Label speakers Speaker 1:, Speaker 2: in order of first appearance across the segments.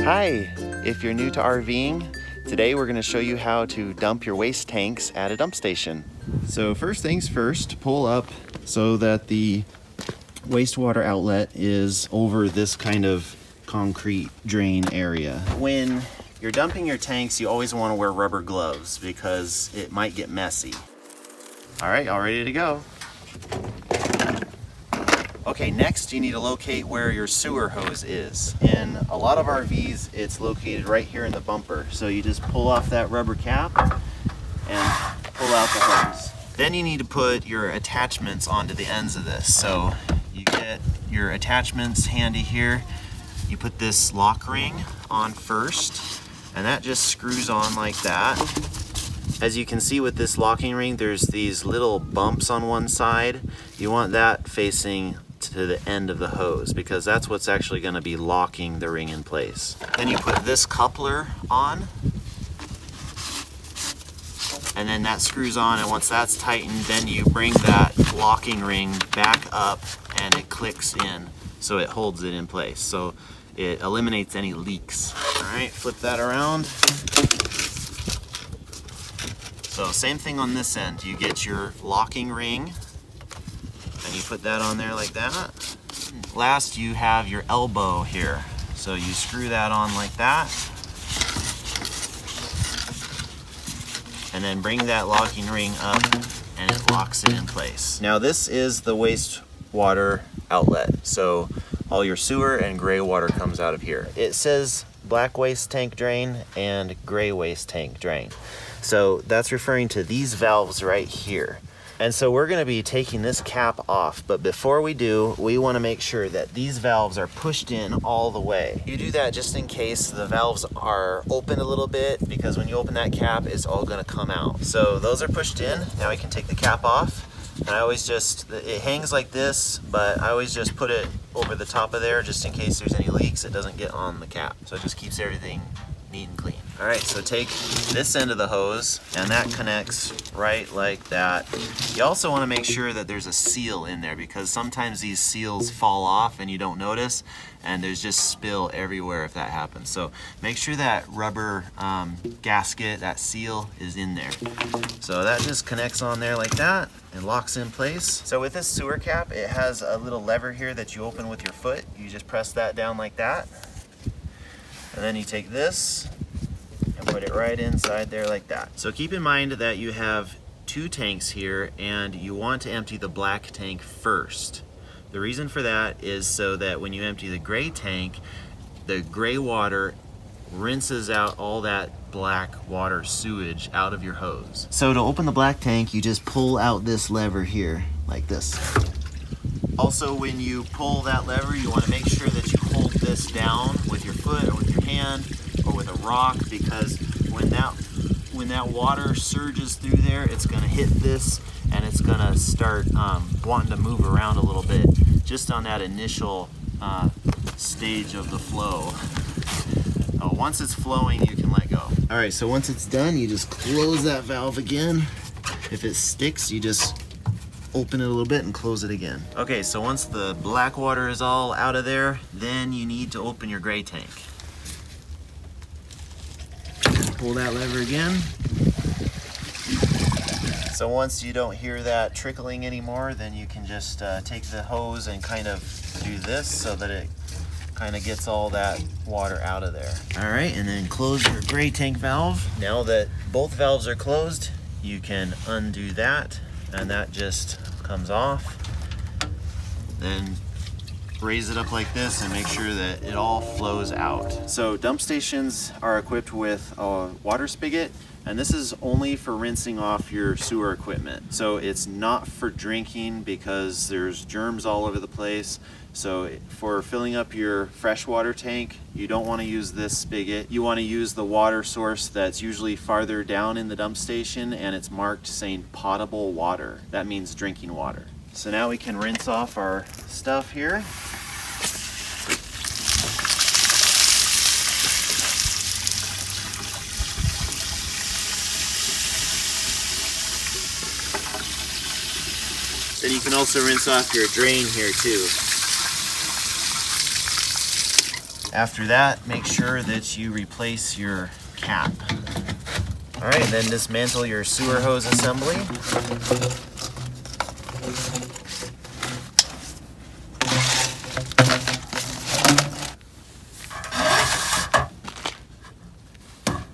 Speaker 1: Hi, if you're new to RVing, today we're going to show you how to dump your waste tanks at a dump station. So first things first, pull up so that the wastewater outlet is over this kind of concrete drain area. When you're dumping your tanks, you always want to wear rubber gloves because it might get messy. All right, all ready to go. Okay, next you need to locate where your sewer hose is. In a lot of RVs, it's located right here in the bumper. So you just pull off that rubber cap and pull out the hose. Then you need to put your attachments onto the ends of this. So you get your attachments handy here. You put this lock ring on first, and that just screws on like that. As you can see with this locking ring, there's these little bumps on one side. You want that facing to the end of the hose because that's what's actually going to be locking the ring in place. Then you put this coupler on, and then that screws on, and once that's tightened, then you bring that locking ring back up and it clicks in so it holds it in place. So it eliminates any leaks. All right, flip that around. So same thing on this end. You get your locking ring and you put that on there like that. Last, you have your elbow here. So you screw that on like that. And then bring that locking ring up and it locks it in place. Now this is the wastewater outlet. So all your sewer and gray water comes out of here. It says black waste tank drain and gray waste tank drain. So that's referring to these valves right here. And so we're gonna be taking this cap off, but before we do, we wanna make sure that these valves are pushed in all the way. You do that just in case the valves are open a little bit, because when you open that cap, it's all gonna come out. So those are pushed in. Now we can take the cap off. And I always it hangs like this, but I always just put it over the top of there just in case there's any leaks, it doesn't get on the cap. So it just keeps everything neat and clean. All right, so take this end of the hose and that connects right like that. You also want to make sure that there's a seal in there because sometimes these seals fall off and you don't notice, and there's just spill everywhere if that happens. So make sure that rubber gasket, that seal is in there. So that just connects on there like that and locks in place. So with this sewer cap, it has a little lever here that you open with your foot. You just press that down like that. And then you take this and put it right inside there like that. So keep in mind that you have two tanks here and you want to empty the black tank first. The reason for that is so that when you empty the gray tank, the gray water rinses out all that black water sewage out of your hose. So to open the black tank, you just pull out this lever here like this. Also, when you pull that lever, you want to make sure that you hold this down with your foot or with your hand or with a rock, because when that water surges through there, it's going to hit this and it's going to start wanting to move around a little bit just on that initial stage of the flow. Once it's flowing, you can let go. All right, so once it's done, you just close that valve again. If it sticks, you just open it a little bit and close it again. Okay, so once the black water is all out of there, then you need to open your gray tank. Pull that lever again. So once you don't hear that trickling anymore, then you can just take the hose and kind of do this so that it kind of gets all that water out of there. All right, and then close your gray tank valve. Now that both valves are closed, you can undo that, and that just comes off. Then raise it up like this and make sure that it all flows out. So dump stations are equipped with a water spigot, and this is only for rinsing off your sewer equipment. So it's not for drinking because there's germs all over the place. So for filling up your freshwater tank, you don't want to use this spigot. You want to use the water source that's usually farther down in the dump station, and it's marked saying potable water. That means drinking water. So now we can rinse off our stuff here. Then you can also rinse off your drain here too. After that, make sure that you replace your cap. All right, then dismantle your sewer hose assembly.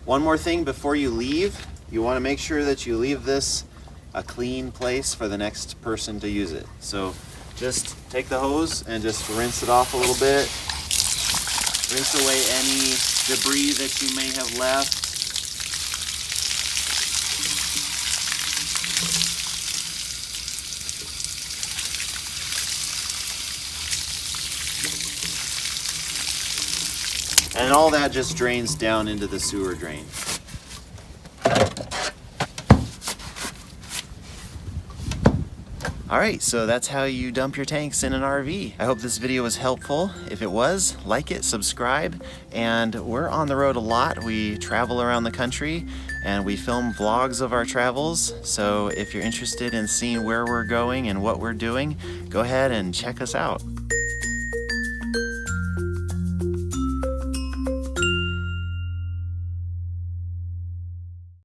Speaker 1: One more thing before you leave, you want to make sure that you leave this a clean place for the next person to use it. So just take the hose and just rinse it off a little bit. Rinse away any debris that you may have left. And all that just drains down into the sewer drain. All right, so that's how you dump your tanks in an RV. I hope this video was helpful. If it was, like it, subscribe, and we're on the road a lot. We travel around the country and we film vlogs of our travels. So if you're interested in seeing where we're going and what we're doing, go ahead and check us out.